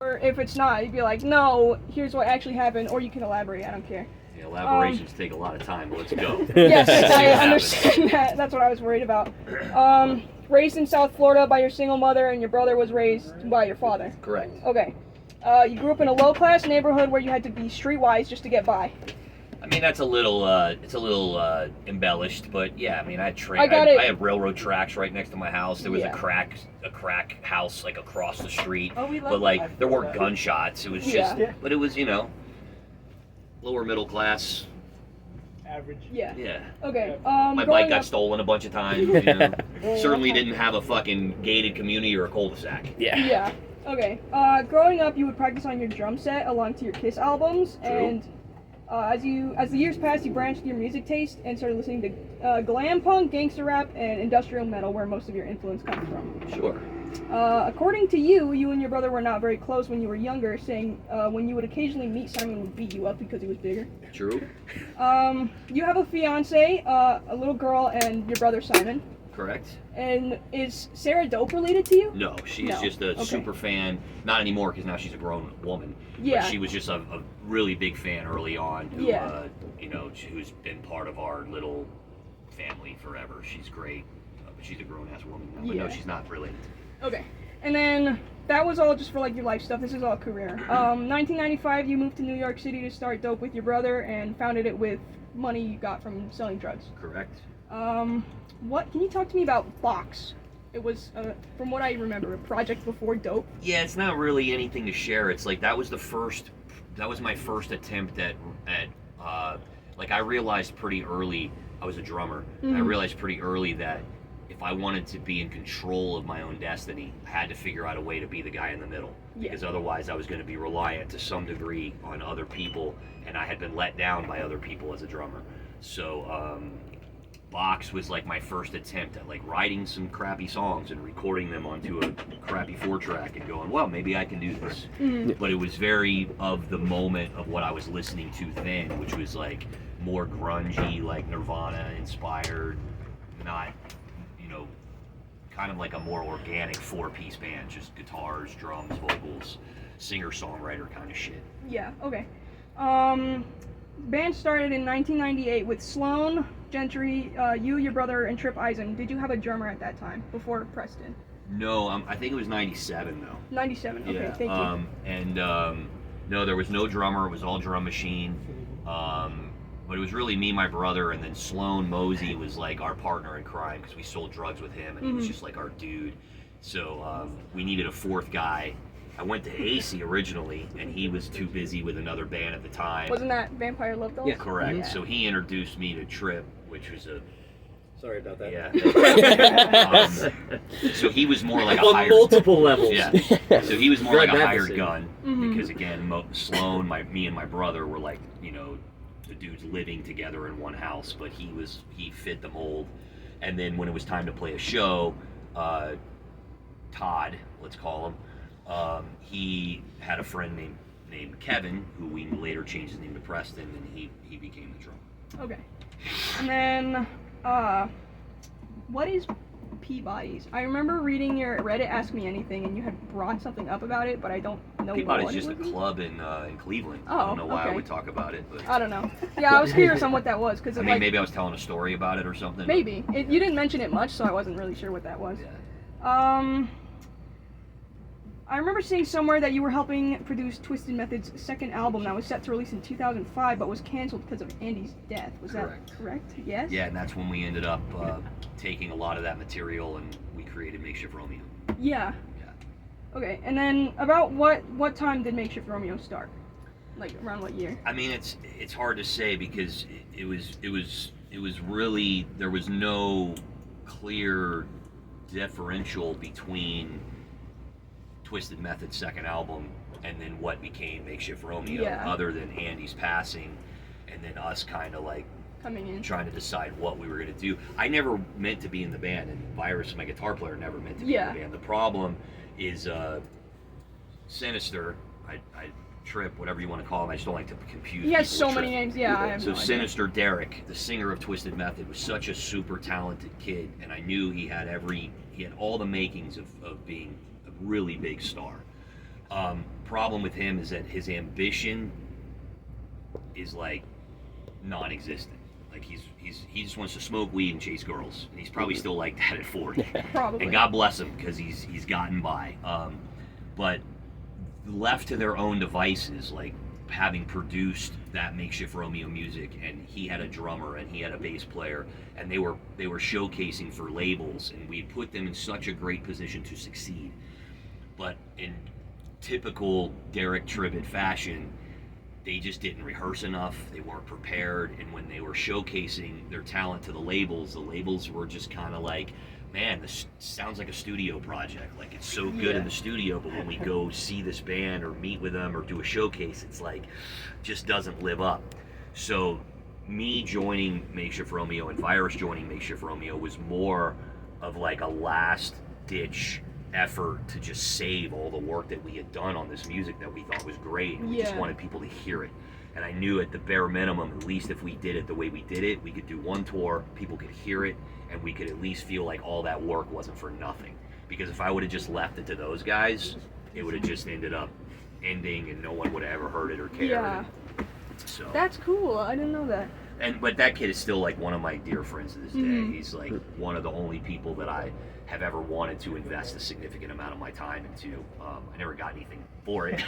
Or if it's not, you'd be like, no, here's what actually happened, or you can elaborate. I don't care. Yeah, elaborations take a lot of time, but let's go. Yes, I understand that. That's what I was worried about. Raised in South Florida by your single mother, and your brother was raised by your father. Correct. Okay. You grew up in a low-class neighborhood where you had to be streetwise just to get by. I mean, that's a little, embellished, but yeah, I mean, I have railroad tracks right next to my house. There was a crack house like across the street. Oh, we love but like that. there weren't gunshots. It was just, but it was, lower middle class. Average. Yeah. Yeah. Okay. My bike got stolen a bunch of times. Certainly didn't have a fucking gated community or a cul-de-sac. Yeah. Okay. Growing up, you would practice on your drum set along to your Kiss albums, True. and as the years passed, you branched your music taste and started listening to glam punk, gangster rap, and industrial metal, where most of your influence comes from. Sure. According to you, you and your brother were not very close when you were younger, saying when you would occasionally meet, Simon would beat you up because he was bigger. True. You have a fiance, a little girl, and your brother Simon. Correct. And is Sarah Dope related to you? No, she is just a super fan. Not anymore, because now she's a grown woman. Yeah. But she was just a really big fan early on. Who, who's been part of our little family forever. She's great, but she's a grown-ass woman now. But no, she's not related. Okay. And then that was all just for like your life stuff. This is all career. 1995, you moved to New York City to start Dope with your brother and founded it with money you got from selling drugs. Correct. What can you talk to me about Box? It was, from what I remember, a project before Dope. Yeah, it's not really anything to share. It's like that was my first attempt at I realized pretty early. I was a drummer. I realized pretty early that if I wanted to be in control of my own destiny, I had to figure out a way to be the guy in the middle. Because otherwise I was going to be reliant to some degree on other people, and I had been let down by other people as a drummer. So Box was like my first attempt at like writing some crappy songs and recording them onto a crappy 4-track and going, well, maybe I can do this. But it was very of the moment of what I was listening to then, which was like more grungy, like Nirvana inspired, not, kind of like a more organic 4-piece band, just guitars, drums, vocals, singer-songwriter kind of shit. Yeah, okay. Band started in 1998 with Sloan, Gentry, you, your brother, and Trip Eisen. Did you have a drummer at that time, before Preston? No, I think it was 97 though. 97, okay, thank you. No, there was no drummer, it was all drum machine. But it was really me, my brother, and then Sloan Mosey was like our partner in crime because we sold drugs with him, and he was just like our dude. So we needed a fourth guy. I went to AC originally, and he was too busy with another band at the time. Wasn't that Vampire Love Dolls? Yeah, correct. Yeah. So he introduced me to Trip, which was a... Sorry about that. Yeah. So he was more like a on multiple levels. Yeah. So he was more like a hired gun because again, Sloan, me and my brother were like, the dudes living together in one house, but he fit the mold. And then when it was time to play a show, Todd, let's call him, he had a friend named Kevin, who we later changed his name to Preston, and he became the drummer. Okay. And then, what is Peabody's? I remember reading your Reddit Ask Me Anything, and you had brought something up about it, but I don't know Peabody's what just it a was. club in Cleveland. Oh, I don't know why okay. I would talk about it, but I don't know. Yeah, I was curious on what that was, because maybe I was telling a story about it or something. Maybe. You didn't mention it much, so I wasn't really sure what that was. Yeah. I remember seeing somewhere that you were helping produce Twisted Method's second album that was set to release in 2005, but was canceled because of Andy's death. Was that correct? Yes? Yeah, and that's when we ended up taking a lot of that material and we created Makeshift Romeo. Yeah. Okay, and then about what time did Makeshift Romeo start? Like around what year? I mean, it's hard to say because it was really, there was no clear differential between Twisted Method's second album and then what became Makeshift Romeo, other than Andy's passing and then us kind of like coming in trying to decide what we were going to do. I never meant to be in the band, and Virus, my guitar player, never meant to be in the band. The problem is Sinister, Trip, whatever you want to call him, I just don't like to confuse. He has so many names, I have no Sinister idea. Derek, the singer of Twisted Method, was such a super talented kid, and I knew he had all the makings of being a really big star. problem with him is that his ambition is like non-existent. Like he just wants to smoke weed and chase girls, and he's probably still like that at 40. Probably. And God bless him, because he's gotten by. But left to their own devices, like having produced that Makeshift Romeo music, and he had a drummer and he had a bass player, and they were showcasing for labels, and we put them in such a great position to succeed. But in typical Derek Tribbett fashion, they just didn't rehearse enough, they weren't prepared, and when they were showcasing their talent to the labels were just kind of like, man, this sounds like a studio project. Like, it's so good in the studio, but when we go see this band or meet with them or do a showcase, it's like, just doesn't live up. So me joining Makeshift Romeo and Virus joining Makeshift Romeo was more of like a last ditch effort to just save all the work that we had done on this music that we thought was great, and we just wanted people to hear it. And I knew at the bare minimum, at least if we did it the way we did it, we could do one tour, people could hear it, and we could at least feel like all that work wasn't for nothing. Because if I would have just left it to those guys, it would have just ended up ending and no one would have ever heard it or cared. Yeah. So That's cool. I didn't know that. but that kid is still like one of my dear friends to this day. He's like one of the only people that I have ever wanted to invest a significant amount of my time into. I never got anything for it,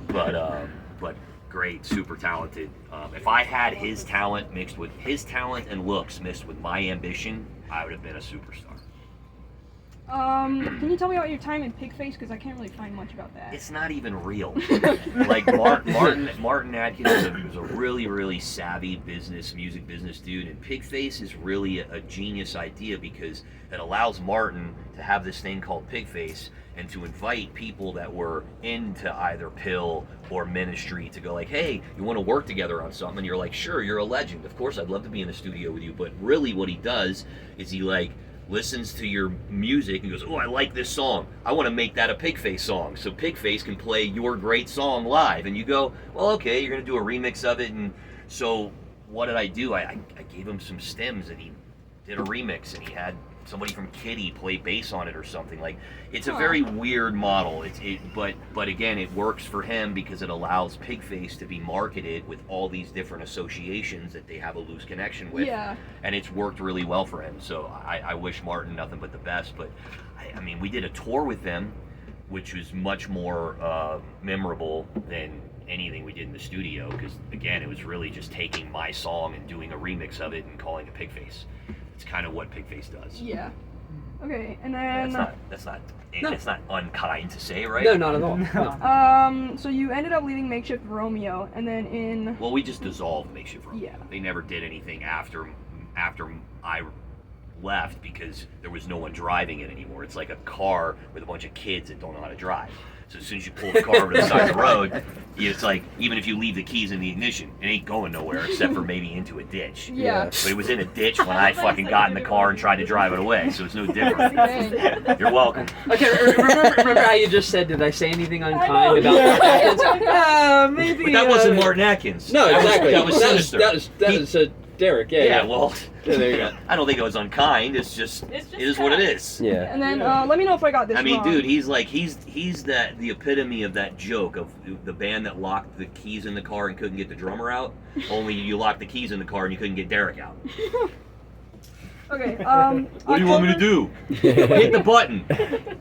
but great, super talented. If I had his talent mixed with his talent and looks mixed with my ambition, I would have been a superstar. Can you tell me about your time in Pigface? Because I can't really find much about that. It's not even real. Like Martin Atkins was a really, really savvy music business dude, and Pigface is really a genius idea because it allows Martin to have this thing called Pigface and to invite people that were into either Pill or Ministry to go like, hey, you want to work together on something? And you're like, sure, you're a legend. Of course, I'd love to be in the studio with you. But really what he does is he like listens to your music and goes, oh, I like this song. I want to make that a Pigface song. So Pigface can play your great song live. And you go, well, okay, you're going to do a remix of it. And so what did I do? I gave him some stems and he did a remix, and he had somebody from Kitty play bass on it or something. Like, it's a very weird model. But again, it works for him because it allows Pigface to be marketed with all these different associations that they have a loose connection with. Yeah. And it's worked really well for him. So I wish Martin nothing but the best. But I mean, we did a tour with them, which was much more memorable than anything we did in the studio, because again, it was really just taking my song and doing a remix of it and calling it Pigface. It's kind of what Pigface does. Yeah. Okay, and then That's not unkind to say, right? No, not at all. No. so you ended up leaving Makeshift Romeo, and then in Well, we just dissolved Makeshift Romeo. Yeah. They never did anything after I left because there was no one driving it anymore. It's like a car with a bunch of kids that don't know how to drive. So as soon as you pull the car over to the side of the road, it's like, even if you leave the keys in the ignition, it ain't going nowhere except for maybe into a ditch. Yeah. But it was in a ditch when I fucking got in the car and tried to drive it away, so it's no different. Dang. You're welcome. Okay, remember how you just said, did I say anything unkind about Atkins? Maybe. But that wasn't Martin Atkins. No, exactly. That was Sinister. That was Derek, yeah. Yeah, well, there you go. I don't think it was unkind. It's just it is what it is. Yeah. And then let me know if I got this I mean, wrong. dude, he's the epitome of that joke of the band that locked the keys in the car and couldn't get the drummer out. Only you locked the keys in the car and you couldn't get Derek out. Okay. What do you want me to do? Hit the button. But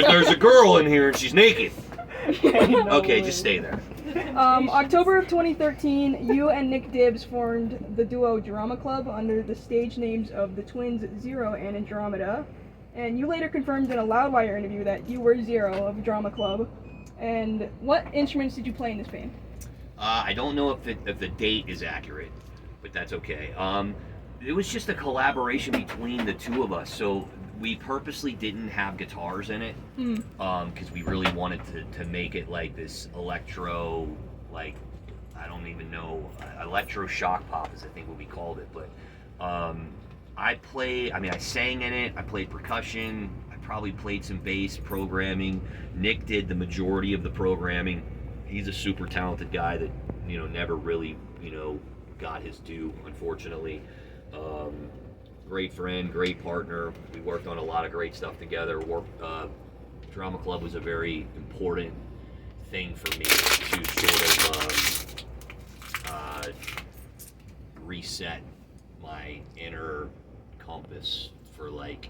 there's a girl in here and she's naked. Okay, just stay there. October of 2013, you and Nick Dibbs formed the duo Drama Club under the stage names of the twins Zero and Andromeda. And you later confirmed in a Loudwire interview that you were Zero of Drama Club. And what instruments did you play in this band? I don't know if the date is accurate, but that's okay. It was just a collaboration between the two of us. So we purposely didn't have guitars in it because we really wanted to make it like this electro, like, I don't even know, electro shock pop is I think what we called it. But I sang in it, I played percussion, I probably played some bass programming. Nick did the majority of the programming. He's a super talented guy that, never really, got his due, unfortunately. Great friend, great partner. We worked on a lot of great stuff together. Drama Club was a very important thing for me to sort of reset my inner compass for like,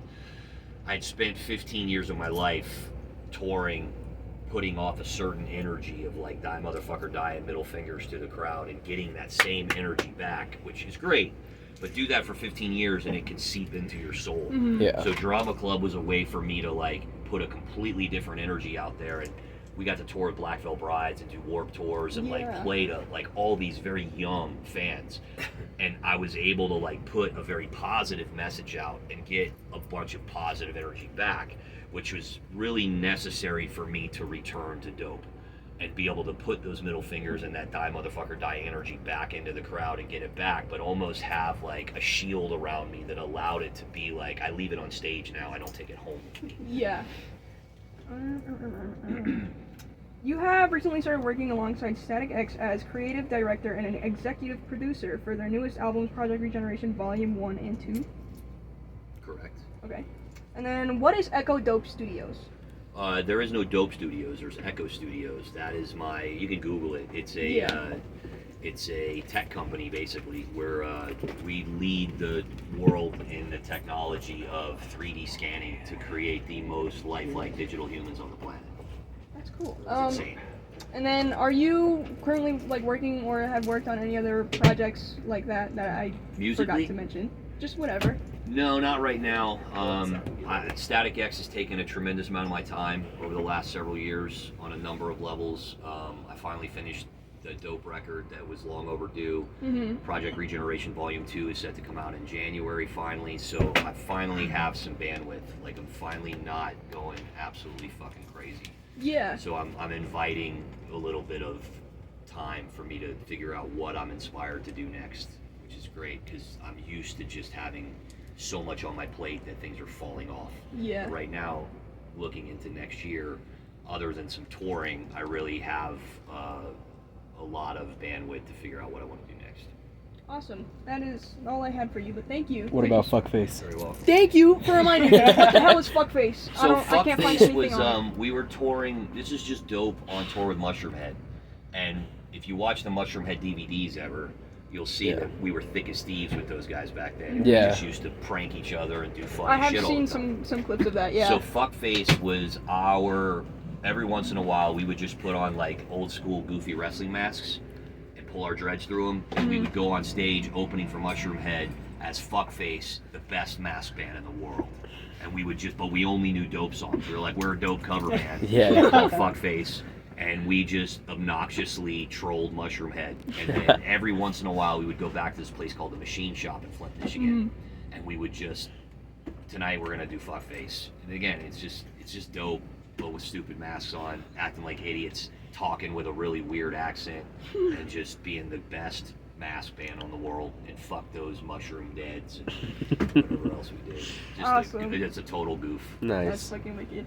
I'd spent 15 years of my life touring, putting off a certain energy of like die motherfucker die and middle fingers to the crowd and getting that same energy back, which is great, but do that for 15 years and it can seep into your soul. Mhm. Yeah. So Drama Club was a way for me to like put a completely different energy out there, and we got to tour with Black Veil Brides and do Warped Tours and like Yeah. play to like all these very young fans, and I was able to like put a very positive message out and get a bunch of positive energy back, which was really necessary for me to return to dope and be able to put those middle fingers and that die motherfucker die energy back into the crowd and get it back, but almost have like a shield around me that allowed it to be like, I leave it on stage now, I don't take it home with me. Yeah. You have recently started working alongside Static X as creative director and an executive producer for their newest albums, Project Regeneration Volume 1 and 2. Correct. Okay. And then, what is Echo Dope Studios? There is no Dope Studios. There's Echo Studios. That is my. You can Google it. It's a. Yeah. It's a tech company basically where we lead the world in the technology of 3D scanning to create the most lifelike digital humans on the planet. That's cool. It's insane. And then, are you currently like working or have worked on any other projects like that that I Musically? forgot to mention? Just whatever. No, not right now. Static X has taken a tremendous amount of my time over the last several years on a number of levels. I finally finished the Dope record that was long overdue. Mm-hmm. Project Regeneration Volume 2 is set to come out in January finally, so I finally have some bandwidth. Like, I'm finally not going absolutely fucking crazy. Yeah. So I'm inviting a little bit of time for me to figure out what I'm inspired to do next, which is great because I'm used to just having so much on my plate that things are falling off. Yeah. Right now, looking into next year, other than some touring, I really have a lot of bandwidth to figure out what I want to do next. Awesome. That is all I had for you, but thank you. What about fuckface? Very well. Thank you for reminding me. What the hell is fuckface? So I can't find Fuckface anything was on it. we were touring. This is just Dope on tour with Mushroom Head, and if you watch the Mushroom Head DVDs ever, you'll see Yeah. that we were thick as thieves with those guys back then. And Yeah. We just used to prank each other and do funny I have shit all seen the time. some clips of that. Yeah. So Fuckface was our. Every once in a while, we would just put on like old school goofy wrestling masks and pull our dreads through them, and we would go on stage opening for Mushroom Head as Fuckface, the best mask band in the world. And we would just, but we only knew Dope songs. We were like, we're a Dope cover band. Yeah. Called Fuckface. And we just obnoxiously trolled Mushroom Head. And then every once in a while, we would go back to this place called the Machine Shop in Flint, Michigan. And we would just, tonight we're gonna do Fuckface. And again, it's just Dope, but with stupid masks on, acting like idiots, talking with a really weird accent, and just being the best mask band on the world. And fuck those mushroom deads and whatever else we did. Just Awesome. it's a total goof. That's Nice. fucking wicked.